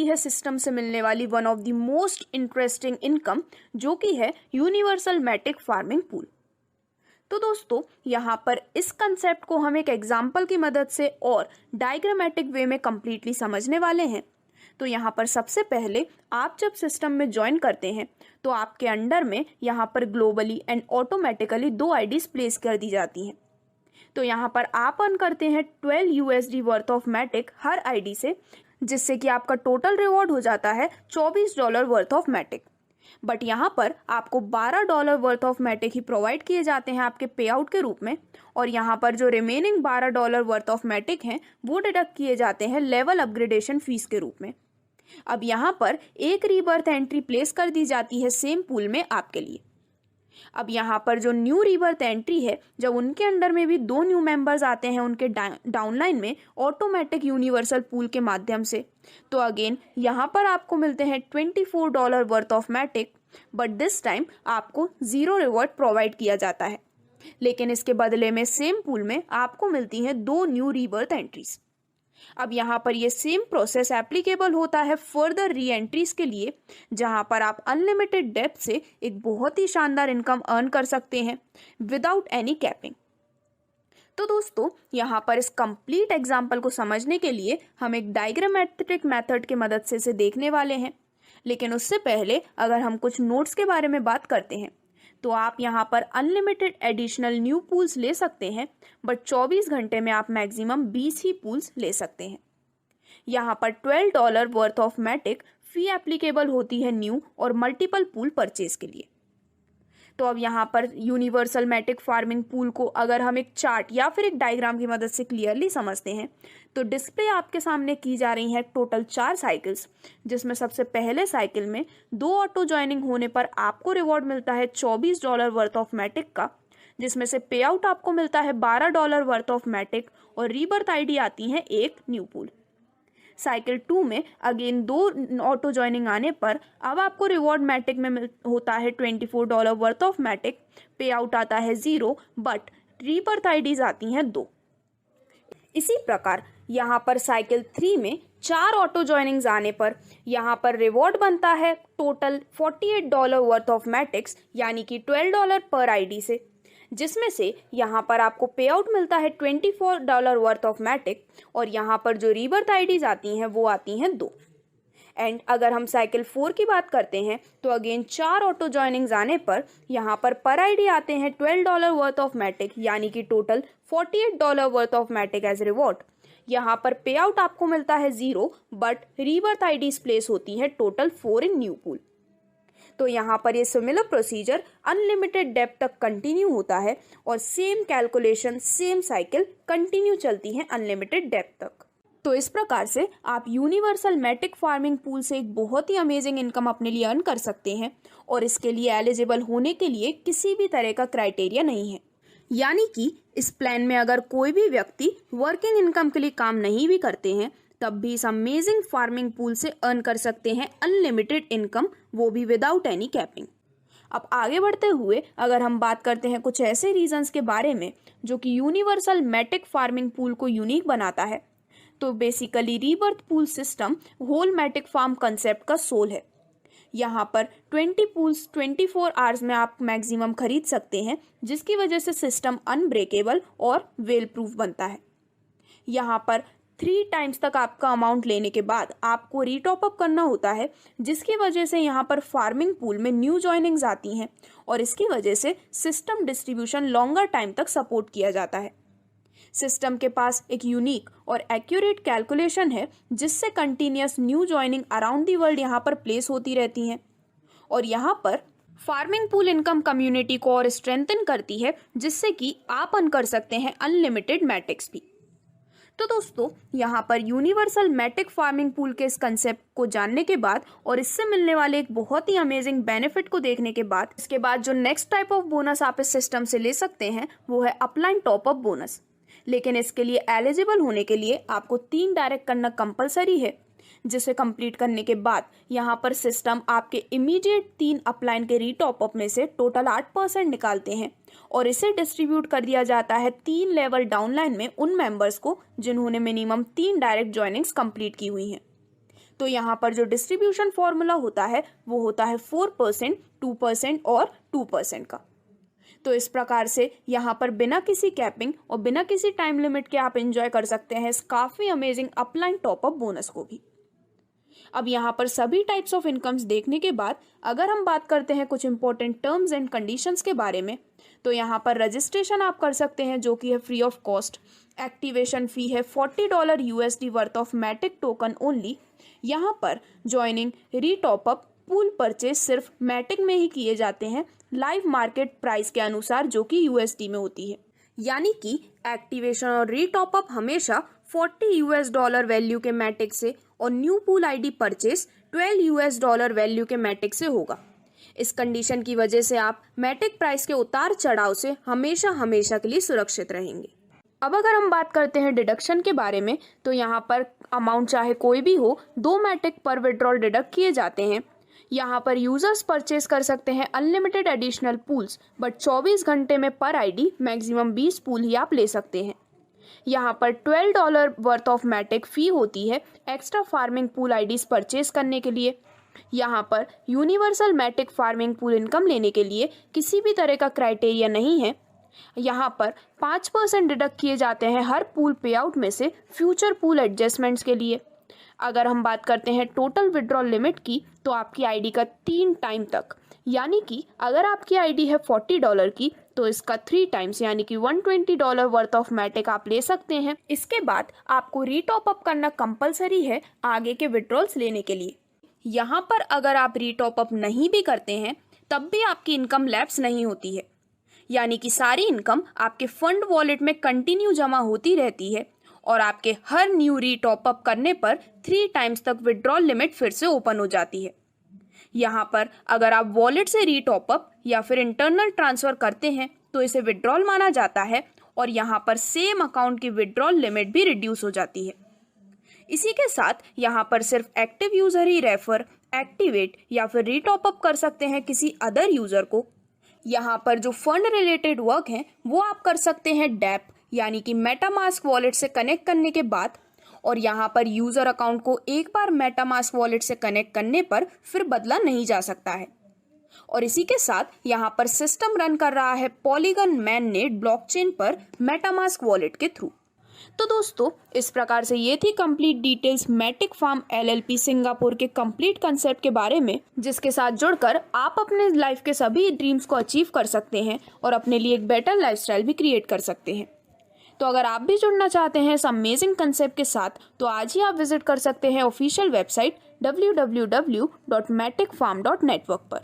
है सिस्टम से मिलने वाली one of the most interesting income, जो कि है यूनिवर्सल मैटिक फार्मिंग पूल। तो दोस्तों यहाँ पर इस कंसेप्ट को हम एक एग्जाम्पल की मदद से और डायग्रामेटिक वे में कंप्लीटली समझने वाले हैं। तो यहाँ पर सबसे पहले आप जब सिस्टम में ज्वाइन करते हैं तो आपके अंडर में यहाँ पर globally and automatically 2 IDs place कर दी जाती हैं। तो यहाँ पर आप अर्न करते हैं 12 USD वर्थ ऑफ मैटिक हर आईडी से, जिससे कि आपका टोटल रिवॉर्ड हो जाता है $24 वर्थ ऑफ मैटिक। बट यहाँ पर आपको $12 वर्थ ऑफ मैटिक ही प्रोवाइड किए जाते हैं आपके पे आउट के रूप में, और यहाँ पर जो रिमेनिंग $12 वर्थ ऑफ मैटिक हैं वो डिडक्ट किए जाते हैं लेवल अपग्रेडेशन फीस के रूप में। अब यहाँ पर एक रीबर्थ एंट्री प्लेस कर दी जाती है सेम पूल में आपके लिए। अब यहाँ पर जो न्यू रीबर्थ एंट्री है, जब उनके अंडर में भी 2 न्यू मेंबर्स आते हैं उनके डाउनलाइन में ऑटोमेटिक यूनिवर्सल पूल के माध्यम से, तो अगेन यहाँ पर आपको मिलते हैं $24 worth of Matic, but this time आपको 0 रिवॉर्ड प्रोवाइड किया जाता है। लेकिन इसके बदले में सेम पूल में आपको मिलती हैं 2 न्यू रीबर्थ एंट्रीज। अब यहाँ पर ये सेम प्रोसेस एप्लीकेबल होता है फर्दर री एंट्रीज के लिए, जहाँ पर आप अनलिमिटेड डेप्थ से एक बहुत ही शानदार इनकम अर्न कर सकते हैं विदाउट एनी कैपिंग। तो दोस्तों यहाँ पर इस कंप्लीट एग्जाम्पल को समझने के लिए हम एक डायग्रामेट्रिक मेथड की मदद से इसे देखने वाले हैं। लेकिन उससे पहले अगर हम कुछ नोट्स के बारे में बात करते हैं तो आप यहाँ पर अनलिमिटेड एडिशनल न्यू पूल्स ले सकते हैं, बट 24 घंटे में आप मैक्सिमम 20 ही पूल्स ले सकते हैं। यहाँ पर $12 worth of Matic fee applicable होती है न्यू और मल्टीपल पूल परचेज के लिए। तो अब यहाँ पर यूनिवर्सल मैटिक फार्मिंग पूल को अगर हम एक चार्ट या फिर एक डायग्राम की मदद से क्लियरली समझते हैं तो डिस्प्ले आपके सामने की जा रही है टोटल 4 साइकिल्स, जिसमें सबसे पहले साइकिल में 2 ऑटो ज्वाइनिंग होने पर आपको रिवॉर्ड मिलता है $24 वर्थ ऑफ मैटिक का, जिसमें से पे आउट आपको मिलता है $12 वर्थ ऑफ मैटिक और रीबर्थ आईडी आती है एक न्यू पूल। साइकिल 2 में अगेन 2 ऑटो ज्वाइनिंग आने पर अब आपको रिवॉर्ड मैटिक में होता है $24 वर्थ ऑफ मैटिक, पे आउट आता है 0, बट रीबर्थ आईडीज आती हैं 2। इसी प्रकार यहाँ पर साइकिल 3 में 4 ऑटो ज्वाइनिंग्स आने पर यहाँ पर रिवॉर्ड बनता है टोटल $48 वर्थ ऑफ मैटिक्स, यानी कि $12 पर आईडी से, जिसमें से यहाँ पर आपको पे आउट मिलता है $24 वर्थ ऑफ मैटिक, और यहाँ पर जो रीबर्थ आईडीज आती हैं वो आती हैं 2। एंड अगर हम साइकिल 4 की बात करते हैं तो अगेन 4 ऑटो ज्वाइनिंग्स आने पर यहाँ पर आईडी आते हैं $12 वर्थ ऑफ मैटिक, यानी कि total $48 worth of Matic as reward. यहाँ पर पे आउट आपको मिलता है 0, बट रीबर्थ आईडीज प्लेस होती है टोटल 4 इन न्यू पूल। तो यहाँ पर ये सिमिलर प्रोसीजर अनलिमिटेड डेप्थ तक कंटिन्यू होता है और same calculation same cycle continue चलती है अनलिमिटेड डेप्थ तक। तो इस प्रकार से आप यूनिवर्सल मैटिक फार्मिंग पूल से एक बहुत ही अमेजिंग इनकम अपने लिए अर्न कर सकते हैं, और इसके लिए एलिजिबल होने के लिए किसी भी तरह का क्राइटेरिया नहीं है। यानी कि इस प्लान में अगर कोई भी व्यक्ति वर्किंग इनकम के लिए काम नहीं भी करते हैं तब भी इस अमेजिंग फार्मिंग पूल से अर्न कर सकते हैं अनलिमिटेड इनकम, वो भी विदाउट एनी कैपिंग। अब आगे बढ़ते हुए अगर हम बात करते हैं कुछ ऐसे रीजंस के बारे में जो कि यूनिवर्सल मैटिक फार्मिंग पूल को यूनिक बनाता है, तो basically rebirth pool system whole Matic farm concept का सोल है। यहाँ पर 20 पूल्स 24 आवर्स में आप मैक्सिमम खरीद सकते हैं, जिसकी वजह से सिस्टम अनब्रेकेबल और वेल प्रूफ बनता है। यहाँ पर 3 टाइम्स तक आपका अमाउंट लेने के बाद आपको रीटॉप अप करना होता है, जिसकी वजह से यहाँ पर फार्मिंग पूल में न्यू ज्वाइनिंग्स आती हैं, और इसकी वजह से सिस्टम डिस्ट्रीब्यूशन लॉन्गर टाइम तक सपोर्ट किया जाता है। सिस्टम के पास एक यूनिक और एक्यूरेट कैलकुलेशन है, जिससे continuous new joining around the world यहाँ पर प्लेस होती रहती हैं, और यहाँ पर फार्मिंग पूल इनकम कम्युनिटी को और स्ट्रेंथन करती है, जिससे कि आप अर्न कर सकते हैं अनलिमिटेड मैटिक्स भी। तो दोस्तों यहाँ पर यूनिवर्सल मैटिक फार्मिंग पूल के इस कंसेप्ट को जानने के बाद और इससे मिलने वाले एक बहुत ही अमेजिंग बेनिफिट को देखने के बाद, इसके बाद जो नेक्स्ट टाइप ऑफ बोनस आप इस सिस्टम से ले सकते हैं वो है अपलाइन टॉप अप बोनस। लेकिन इसके लिए एलिजिबल होने के लिए आपको 3 डायरेक्ट करना कंपलसरी है, जिसे कंप्लीट करने के बाद यहाँ पर सिस्टम आपके इमीडिएट 3 अपलाइन के रीटॉप अप में से टोटल 8% निकालते हैं, और इसे डिस्ट्रीब्यूट कर दिया जाता है 3 लेवल डाउनलाइन में उन मेंबर्स को जिन्होंने मिनिमम 3 डायरेक्ट ज्वाइनिंग्स कंप्लीट की हुई हैं। तो यहाँ पर जो डिस्ट्रीब्यूशन फॉर्मूला होता है वो होता है 4%, 2% और 2% का। तो इस प्रकार से यहाँ पर बिना किसी कैपिंग और बिना किसी टाइम लिमिट के आप एंजॉय कर सकते हैं इस काफ़ी अमेजिंग अपलाइन टॉपअप बोनस को भी। अब यहाँ पर सभी टाइप्स ऑफ इनकम्स देखने के बाद अगर हम बात करते हैं कुछ इंपॉर्टेंट टर्म्स एंड कंडीशंस के बारे में, तो यहाँ पर रजिस्ट्रेशन आप कर सकते हैं जो कि है free of cost. Activation fee है $40 USD worth of Matic token only. यहाँ पर ज्वाइनिंग रीटॉपअप पूल परचेज सिर्फ मैटिक में ही किए जाते हैं लाइव मार्केट प्राइस के अनुसार जो कि USD में होती है, यानी कि एक्टिवेशन और रीटॉपअप हमेशा $40 वैल्यू के मैटिक से और new pool ID purchase $12 value के मैटिक से होगा। इस कंडीशन की वजह से आप मैटिक प्राइस के उतार चढ़ाव से हमेशा हमेशा के लिए सुरक्षित रहेंगे। अब अगर हम बात करते हैं डिडक्शन के बारे में, तो यहाँ पर अमाउंट चाहे कोई भी हो 2 मैटिक पर विड्रॉल डिडक्ट किए जाते हैं। यहाँ पर यूजर्स परचेज कर सकते हैं अनलिमिटेड एडिशनल पूल्स, बट 24 घंटे में पर आईडी मैक्सिमम 20 पूल ही आप ले सकते हैं। यहाँ पर $12 वर्थ ऑफ मैटिक फ़ी होती है extra farming pool IDs purchase करने के लिए। यहाँ पर universal Matic farming pool income लेने के लिए किसी भी तरह का क्राइटेरिया नहीं है। यहाँ पर 5% डिडक्ट किए जाते हैं हर पूल पे आउट में से फ्यूचर पूल एडजस्टमेंट्स के लिए। अगर हम बात करते हैं टोटल विड्रॉल लिमिट की, तो आपकी आईडी का 3 टाइम तक, यानी कि अगर आपकी आईडी है $40 की तो इसका 3 टाइम्स यानी कि $120 वर्थ ऑफ मैटिक आप ले सकते हैं। इसके बाद आपको रीटॉपअप करना कंपलसरी है आगे के विड्रॉल्स लेने के लिए। यहाँ पर अगर आप रीटॉपअप नहीं भी करते हैं तब भी आपकी इनकम लैप्स नहीं होती है, यानी कि सारी इनकम आपके फंड वॉलेट में कंटिन्यू जमा होती रहती है और आपके हर न्यू रीटॉपअप करने पर 3 टाइम्स तक विड्रॉल लिमिट फिर से ओपन हो जाती है। यहाँ पर अगर आप वॉलेट से रीटॉपअप या फिर इंटरनल ट्रांसफ़र करते हैं तो इसे विड्रॉल माना जाता है और यहाँ पर सेम अकाउंट की विड्रॉल लिमिट भी रिड्यूस हो जाती है। इसी के साथ यहाँ पर सिर्फ एक्टिव यूज़र ही रेफर, एक्टिवेट या फिर रीटॉपअप कर सकते हैं किसी अदर यूज़र को। यहाँ पर जो फंड रिलेटेड वर्क हैं वो आप कर सकते हैं डैप यानी कि मेटामास्क वॉलेट से कनेक्ट करने के बाद, और यहाँ पर यूज़र अकाउंट को एक बार मेटामास्क वॉलेट से कनेक्ट करने पर फिर बदला नहीं जा सकता है। और इसी के साथ यहाँ पर सिस्टम रन कर रहा है पॉलीगन मैननेट ब्लॉकचेन पर मेटामास्क वॉलेट के थ्रू। तो दोस्तों, इस प्रकार से ये थी complete details Matic farm LLP Singapore के कंप्लीट कंसेप्ट के बारे में, जिसके साथ जुड़कर आप अपने लाइफ के सभी ड्रीम्स को अचीव कर सकते हैं और अपने लिए एक बेटर लाइफस्टाइल भी क्रिएट कर सकते हैं। तो अगर आप भी जुड़ना चाहते हैं इस अमेजिंग कंसेप्ट के साथ, तो आज ही आप विजिट कर सकते हैं ऑफिशियल वेबसाइट www.maticfarm.network पर।